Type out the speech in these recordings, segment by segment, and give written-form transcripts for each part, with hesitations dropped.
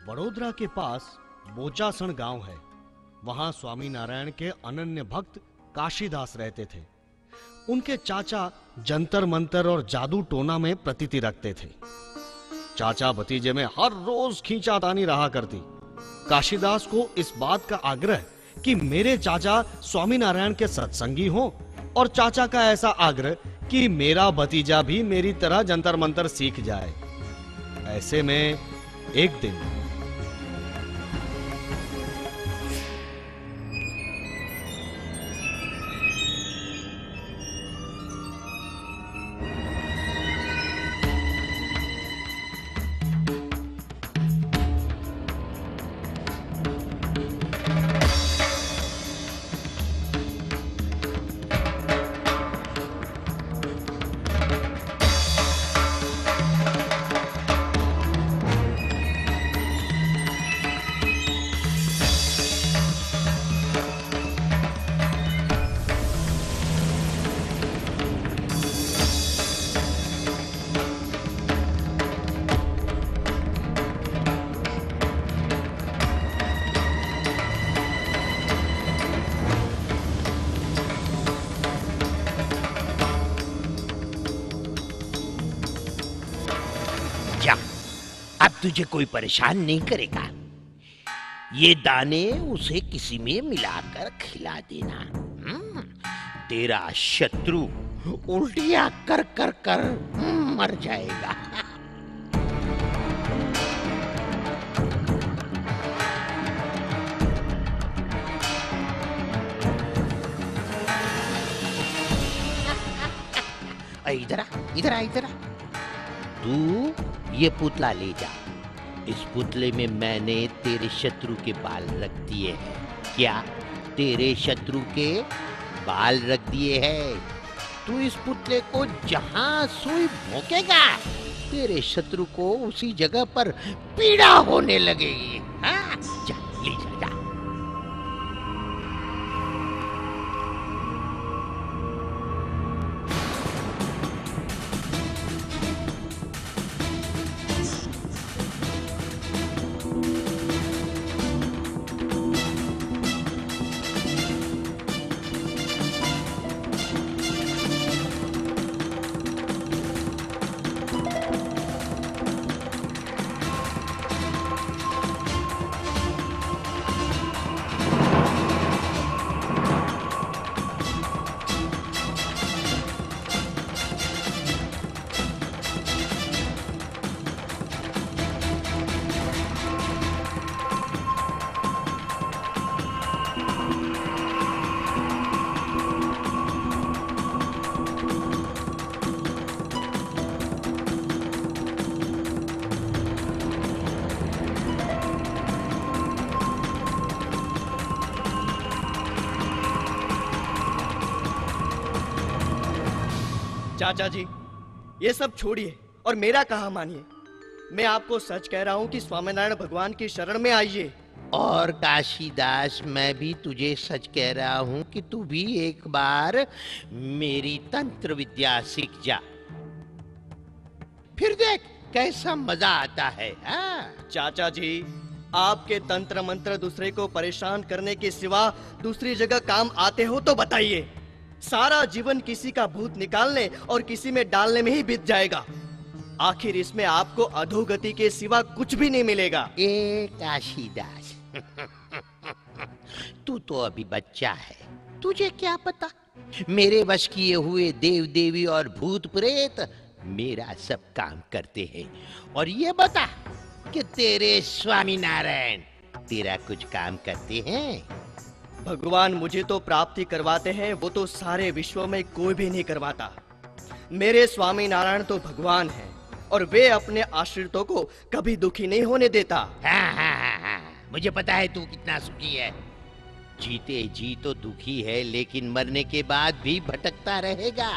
वडोदरा के पास बोचासण गांव है। वहां स्वामी नारायण के अनन्य भक्त काशीदास रहते थे। उनके चाचा जंतर मंतर और जादू टोना में प्रतीति रखते थे। चाचा भतीजे में हर रोज खींचातानी रहा करती। काशीदास को इस बात का आग्रह कि मेरे चाचा स्वामी नारायण के सत्संगी हों, और चाचा का ऐसा आग्रह कि मेरा भतीजा भी मेरी तरह जंतर मंतर सीख जाए। ऐसे में एक दिन अब तुझे कोई परेशान नहीं करेगा। ये दाने उसे किसी में मिलाकर खिला देना। तेरा शत्रु उल्टियां कर कर कर मर जाएगा। इधर आ, इधर आ, इधर आ। तू ये पुतला ले जा। इस पुतले में मैंने तेरे शत्रु के बाल रख दिए हैं। क्या तेरे शत्रु के बाल रख दिए हैं? तू इस पुतले को जहां सुई भोंकेगा, तेरे शत्रु को उसी जगह पर पीड़ा होने लगेगी। हाँ? जा, ले जा, जा। चाचा जी, ये सब छोड़िए और मेरा कहा मानिए। मैं आपको सच कह रहा हूँ कि स्वामीनारायण भगवान की शरण में आइए। और काशीदास, मैं भी तुझे सच कह रहा हूँ कि तू भी एक बार मेरी तंत्र विद्या सीख जा। फिर देख कैसा मजा आता है। हाँ? चाचा जी, आपके तंत्र मंत्र दूसरे को परेशान करने के सिवा दूसरी जगह काम आते हो तो बताइए। सारा जीवन किसी का भूत निकालने और किसी में डालने में ही बीत जाएगा। आखिर इसमें आपको अधोगति के सिवा कुछ भी नहीं मिलेगा। ए काशीदास, तू तो अभी बच्चा है, तुझे क्या पता। मेरे वश किए हुए देव देवी और भूत प्रेत मेरा सब काम करते हैं। और ये बता कि तेरे स्वामी नारायण तेरा कुछ काम करते हैं? भगवान मुझे तो प्राप्ति करवाते हैं, वो तो सारे विश्व में कोई भी नहीं करवाता। मेरे स्वामी नारायण तो भगवान हैं और वे अपने आश्रितों को कभी दुखी नहीं होने देता। हाँ, मुझे पता है तू कितना सुखी है। जीते जी तो दुखी है, लेकिन मरने के बाद भी भटकता रहेगा।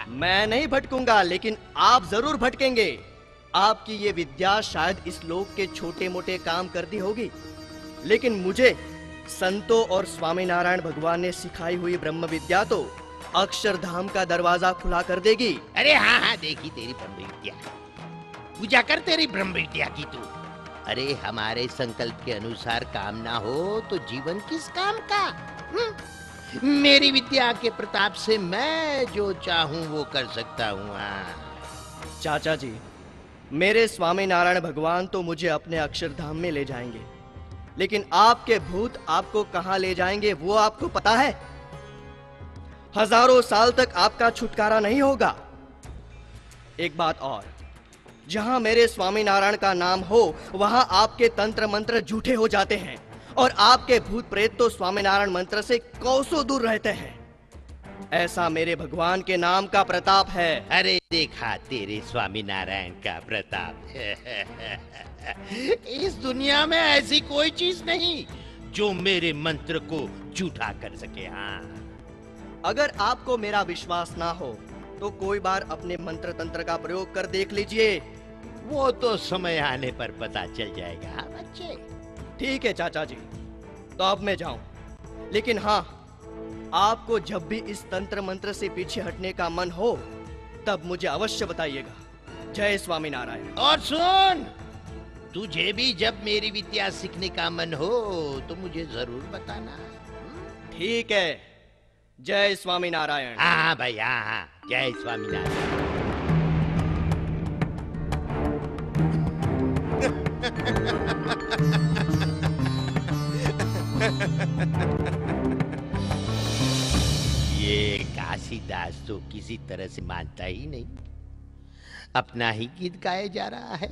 मैं नहीं भटकूंगा, लेकिन आप जरूर भटकेंगे। आपकी ये विद्या शायद इस लोक के छोटे मोटे काम करती होगी, लेकिन मुझे संतों और स्वामी नारायण भगवान ने सिखाई हुई ब्रह्म विद्या तो अक्षरधाम का दरवाजा खुला कर देगी। अरे हाँ, देखी तेरी ब्रह्म विद्या। पूजा कर तेरी ब्रह्म विद्या की तू। अरे हमारे संकल्प के अनुसार काम ना हो तो जीवन किस काम का? मेरी विद्या के प्रताप से मैं जो चाहूं वो कर सकता हूँ। चाचा जी, मेरे स्वामी नारायण भगवान तो मुझे अपने अक्षरधाम में ले जाएंगे, लेकिन आपके भूत आपको कहां ले जाएंगे वो आपको पता है? हजारों साल तक आपका छुटकारा नहीं होगा। एक बात और, जहां मेरे स्वामी नारायण का नाम हो वहां आपके तंत्र मंत्र झूठे हो जाते हैं और आपके भूत प्रेत तो स्वामी नारायण मंत्र से कोसों दूर रहते हैं। ऐसा मेरे भगवान के नाम का प्रताप है। अरे देखा तेरे स्वामी नारायण का प्रताप। इस दुनिया में ऐसी कोई चीज नहीं जो मेरे मंत्र को झूठा कर सके। हाँ, अगर आपको मेरा विश्वास ना हो तो कोई बार अपने मंत्र तंत्र का प्रयोग कर देख लीजिए। वो तो समय आने पर पता चल जाएगा। हाँ बच्चे। ठीक है चाचा जी, तो अब मैं जाऊं, लेकिन हाँ, आपको जब भी इस तंत्र मंत्र से पीछे हटने का मन हो तब मुझे अवश्य बताइएगा। जय स्वामी नारायण। और सुन, तुझे भी जब मेरी विद्या सीखने का मन हो तो मुझे जरूर बताना। ठीक है। जय स्वामी नारायण। हाँ भाई, हाँ, जय स्वामी नारायण। ये काशीदास तो किसी तरह से मानता ही नहीं, अपना ही गीत गाया जा रहा है,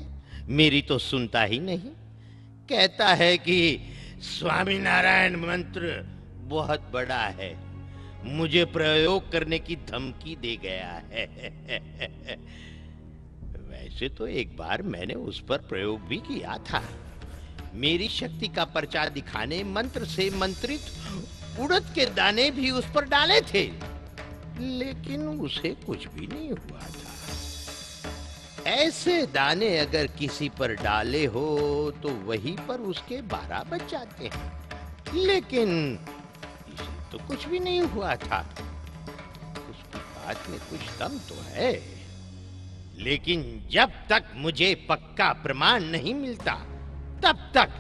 मेरी तो सुनता ही नहीं। कहता है कि स्वामी नारायण मंत्र बहुत बड़ा है, मुझे प्रयोग करने की धमकी दे गया है। वैसे तो एक बार मैंने उस पर प्रयोग भी किया था। मेरी शक्ति का पर्चा दिखाने मंत्र से मंत्रित उड़द के दाने भी उस पर डाले थे, लेकिन उसे कुछ भी नहीं हुआ था। ऐसे दाने अगर किसी पर डाले हो तो वहीं पर उसके 12 बज जाते हैं, लेकिन इसे तो कुछ भी नहीं हुआ था। उसकी बात में कुछ दम तो है, लेकिन जब तक मुझे पक्का प्रमाण नहीं मिलता तब तक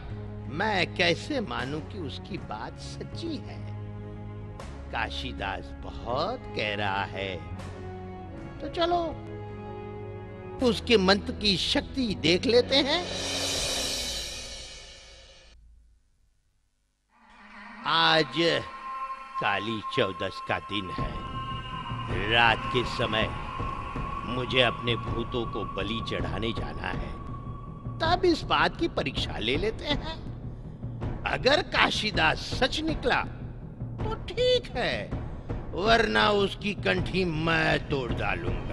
मैं कैसे मानूं कि उसकी बात सच्ची है। काशीदास बहुत कह रहा है, तो चलो उसके मंत्र की शक्ति देख लेते हैं। आज काली चौदस का दिन है। रात के समय मुझे अपने भूतों को बलि चढ़ाने जाना है, तब इस बात की परीक्षा ले लेते हैं। अगर काशीदास सच निकला तो ठीक है, वरना उसकी कंठी मैं तोड़ डालूंगा।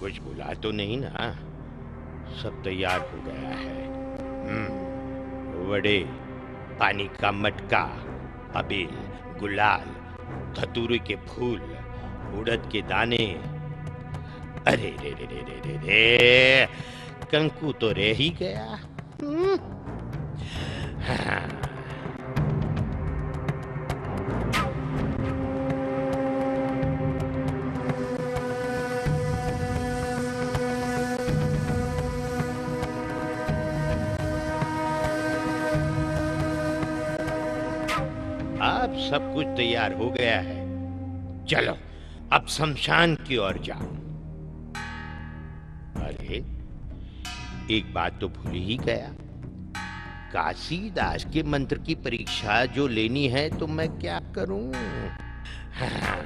कुछ बुला तो नहीं ना? सब तैयार हो गया है। वड़े, पानी का मटका, अबील, गुलाल, धतूरे के फूल, उड़द के दाने। अरे रे रे रे रे रे रे, कंकु तो रह ही गया। हाँ। अब सब कुछ तैयार हो गया है, चलो अब शमशान की ओर जाओ। अरे एक बात तो भूल ही गया, काशीदास के मंत्र की परीक्षा जो लेनी है तो मैं क्या करूं? हाँ।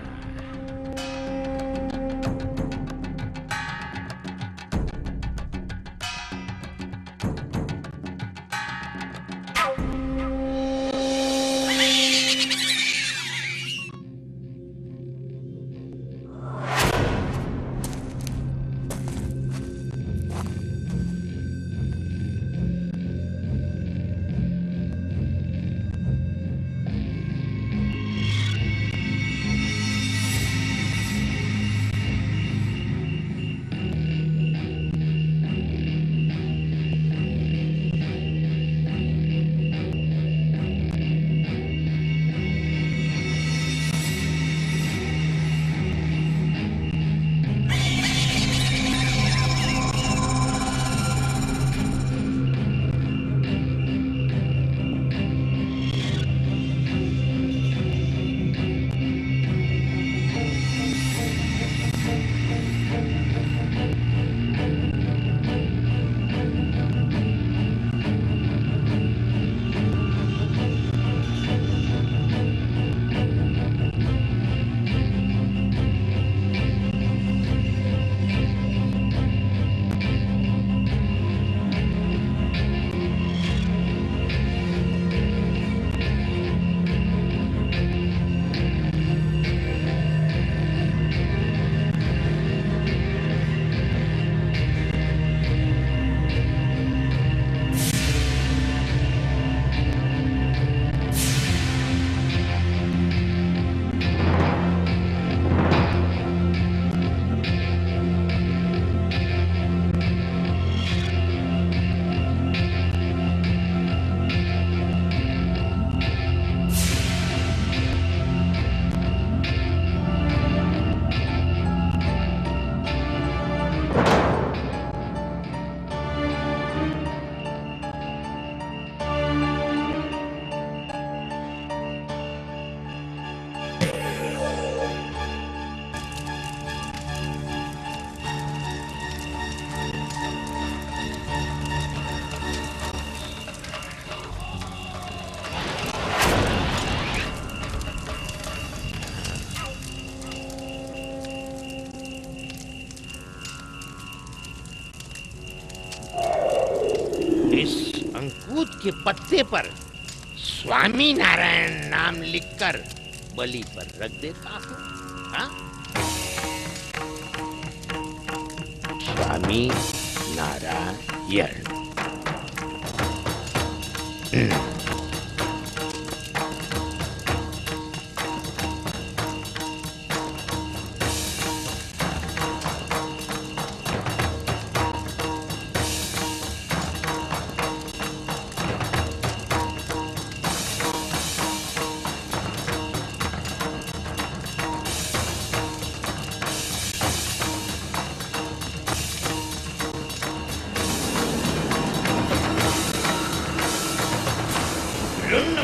अंकुत के पत्ते पर स्वामी नारायण नाम लिखकर बलि पर रख देता हूँ। हाँ? स्वामी नारायण।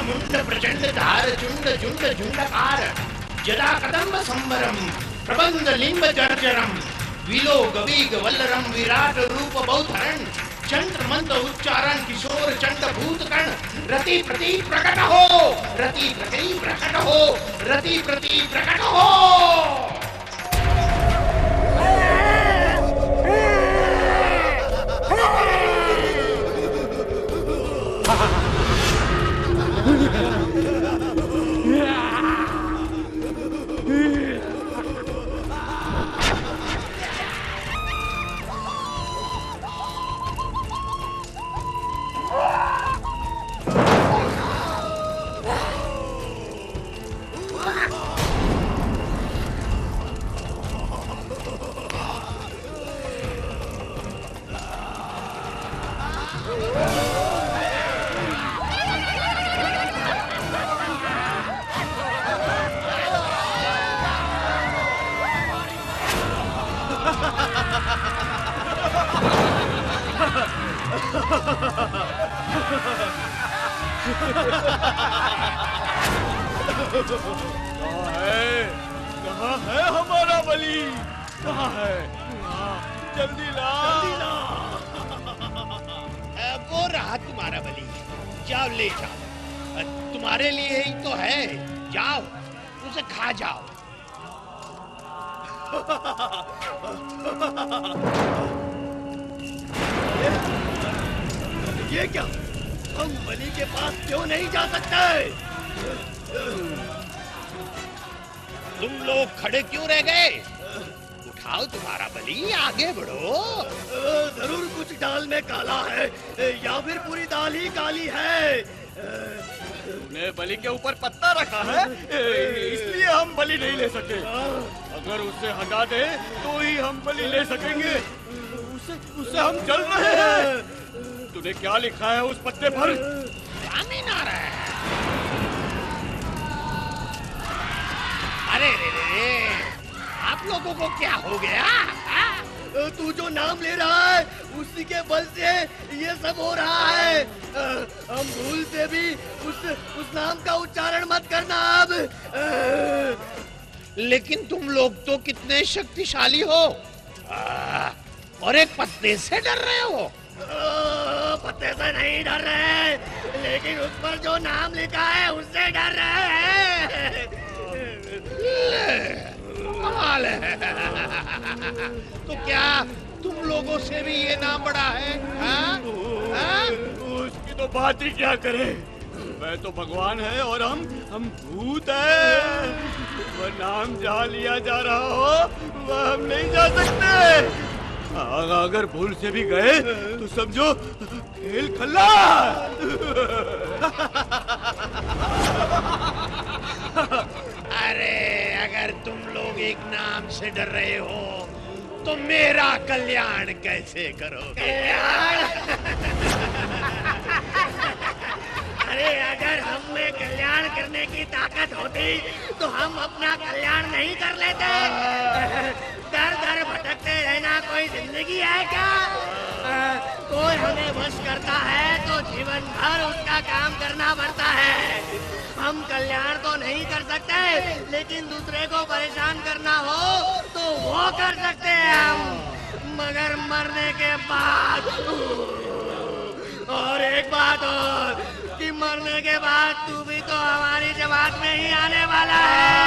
मुंड प्रचंड धार चुंड झुंड झुंडकार जदा कदम्ब संवरम प्रबंध लिंब जर्जरम विलो गवीग वल्लरम विराट रूप बहुधरण चंद्र मंत्र उच्चारण किशोर चंड भूत कर्ण रति प्रति प्रकट हो, रति प्रति प्रकट हो, रति प्रति प्रकट हो। कहाँ है हमारा बलि? कहाँ है? जल्दी ला, जल्दी ला। वो रहा तुम्हारा बलि, जाओ ले जाओ। तुम्हारे लिए ही तो है, जाओ उसे खा जाओ। ये क्या? हम बलि के पास क्यों नहीं जा सकते? तुम लोग खड़े क्यों रह गए? उठाओ तुम्हारा बलि, आगे बढ़ो। जरूर कुछ दाल में काला है या फिर पूरी दाल ही काली है। तूने बलि के ऊपर पत्ता रखा है, इसलिए हम बलि नहीं ले सके। अगर उसे हटा दे तो ही हम बलि ले सकेंगे। उससे हम जल रहे हैं। तूने क्या लिखा है उस पत्ते पर? स्वामी नारायण। अरे रे रे, आप लोगों को क्या हो गया? तू जो नाम ले रहा है उसी के बल से ये सब हो रहा है। हम भूल से भी उस नाम का उच्चारण मत करना अब। लेकिन तुम लोग तो कितने शक्तिशाली हो और एक पत्ते से डर रहे हो। पत्ते से नहीं डर रहे, लेकिन उस पर जो नाम लिखा है उससे डर रहे हैं। कमाल है। तो क्या तुम लोगों से भी ये नाम बड़ा है? उसकी तो बात ही क्या करें। मैं तो भगवान है और हम भूत हैं। वह नाम जहाँ लिया जा रहा हो वह हम नहीं जा सकते। अगर भूल से भी गए तो समझो खेल खल्ला। अरे अगर तुम लोग एक नाम से डर रहे हो तो मेरा कल्याण कैसे करोगे? अरे अगर हम में कल्याण करने की ताकत होती तो हम अपना कल्याण नहीं कर लेते। दर दर भटकते रहना कोई जिंदगी है क्या? कोई हमें वश करता है तो जीवन भर उसका काम करना पड़ता है। हम कल्याण तो नहीं कर सकते, लेकिन दूसरे को परेशान करना हो तो वो कर सकते हैं हम, मगर मरने के बाद। और एक बात और कि मरने के बाद तू भी तो हमारी जमात में ही आने वाला है।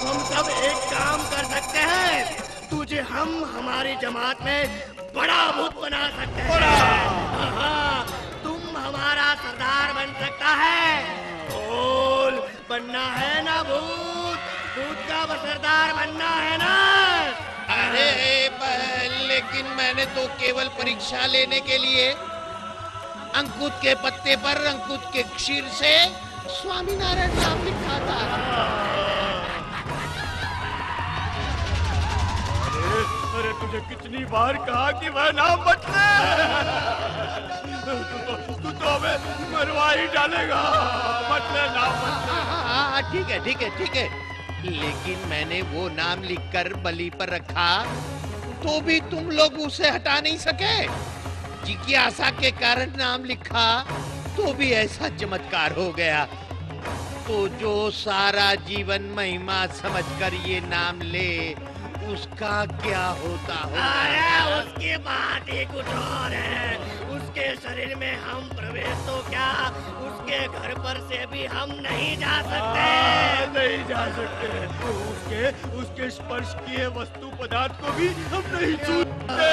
हम सब एक काम कर सकते हैं, तुझे हम हमारी जमात में बड़ा भूत बना सकते हैं। हाँ, तुम हमारा सरदार बन सकता है। बोल, बनना है ना भूत? भूत का सरदार बनना है ना? अरे लेकिन मैंने तो केवल परीक्षा लेने के लिए अंकुत के पत्ते पर अंकुत के क्षीर से स्वामीनारायण नाम लिखा था। अरे तुझे कितनी बार कहा कि वह नाम मत ले। तू तो हमें मरवा ही डालेगा। मत ले नाम, मत ले। हाँ, ठीक है ठीक है ठीक है, लेकिन मैंने वो नाम लिखकर बलि पर रखा तो भी तुम लोग उसे हटा नहीं सके। जिज्ञासा के कारण नाम लिखा तो भी ऐसा चमत्कार हो गया। तो जो सारा जीवन महिमा समझकर ये नाम ले उसका क्या होता होगा? अरे उसकी बात ही कुछ और है। उसके शरीर में हम प्रवेश तो क्या, उसके घर पर से भी हम नहीं जा सकते। नहीं जा सकते। उसके स्पर्श किए वस्तु पदार्थ को भी हम नहीं छू सकते।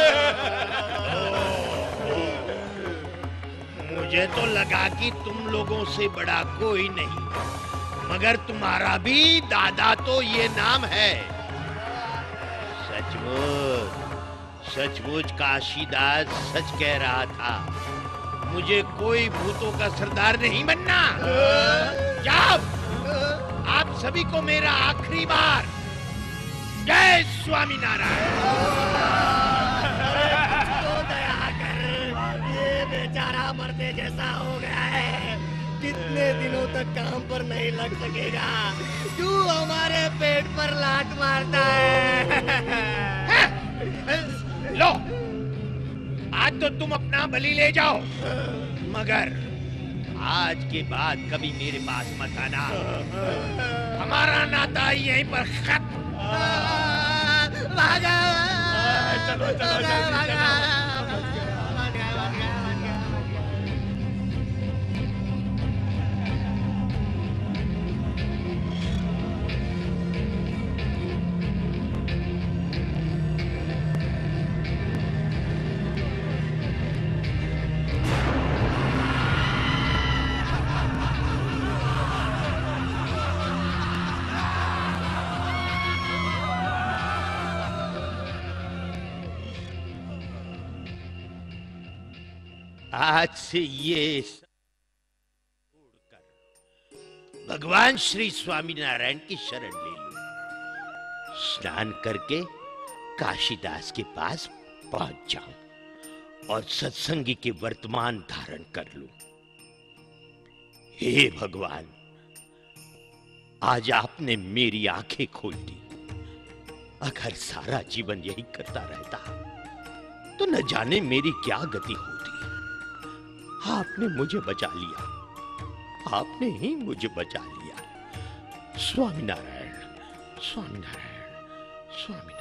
मुझे तो लगा कि तुम लोगों से बड़ा कोई नहीं, मगर तुम्हारा भी दादा तो ये नाम है। सचमुच सचमुच काशीदास सच कह रहा था। मुझे कोई भूतों का सरदार नहीं बनना। जाओ, आप सभी को मेरा आखिरी बार जय स्वामीनारायण। तो दया कर, ये बेचारा मरने जैसा हो गया है। कितने दिनों तक काम पर नहीं लग सकेगा। क्यों हमारे पेट पर लात मारता है? लो, आज तो तुम अपना बलि ले जाओ, मगर आज के बाद कभी मेरे पास मत आना। हमारा नाता यहीं पर खत्म। भागा, चलो चलो भागा। आज से ये छोड़कर भगवान श्री स्वामीनारायण की शरण ले लो। स्नान करके काशीदास के पास पहुंच जाओ और सत्संगी के वर्तमान धारण कर लो। हे भगवान, आज आपने मेरी आंखें खोल दी। अगर सारा जीवन यही करता रहता तो न जाने मेरी क्या गति होती। आपने मुझे बचा लिया, आपने ही मुझे बचा लिया। स्वामीनारायण, स्वामीनारायण, स्वामी।